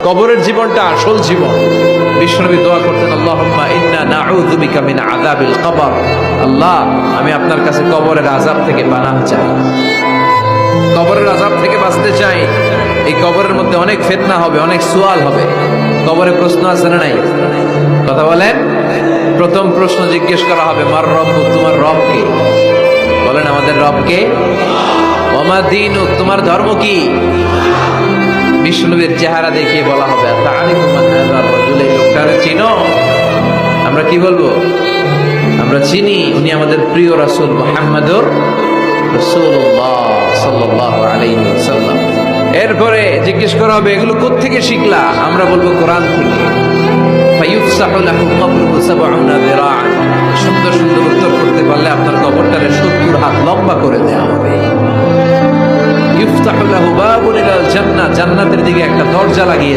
কবরের জীবনটা আসল জীবন। বিশ্বনবী দোয়া করতেন, আল্লাহুম্মা ইন্না নাউযু বিকা মিন আযাবিল কবর। আল্লাহ, আমি আপনার কাছে কবরের আযাব থেকে পানাহ চাই, কবরের আযাব থেকে বাঁচতে চাই। এই কবরের মধ্যে অনেক ফিতনা হবে, অনেক সুয়াল হবে। কবরে প্রশ্ন আছে না নাই? কথা বলেন। প্রথম প্রশ্ন জিজ্ঞেস করা হবে, মার রব্বুক, তোমার রব কে? বলেন, আমাদের রব কে? ওয়া মা দীনুক, তোমার ধর্ম কি? বিষ্ণুবীর চেহারা দেখিয়ে বলা হবে, তাআরিফু মান হাযার রাজুল, এই লোকটারে চিনো? আমরা কি বলবো? আমরা চিনি, উনি আমাদের প্রিয় রাসূল মুহাম্মদুর রাসূলুল্লাহ সাল্লাল্লাহু আলাইহি ওয়াসাল্লাম। এরপরে জিজ্ঞেস করা হবে, এগুলো কোত্থেকে শিখলা? আমরা বলবো, কোরআন থেকে। ফায়ুফসাহু লাহু কবরুহু ৭০ যিরাআন। সুন্দর সুন্দর উত্তর করতে পারলে আপনার কবরটারে ৭০ হাত লম্বা করে দেওয়া হবে। ইফতাহু লাহু বাবুন ইলাল জান্নাহ, জান্নাতের দিকে একটা দরজা লাগিয়ে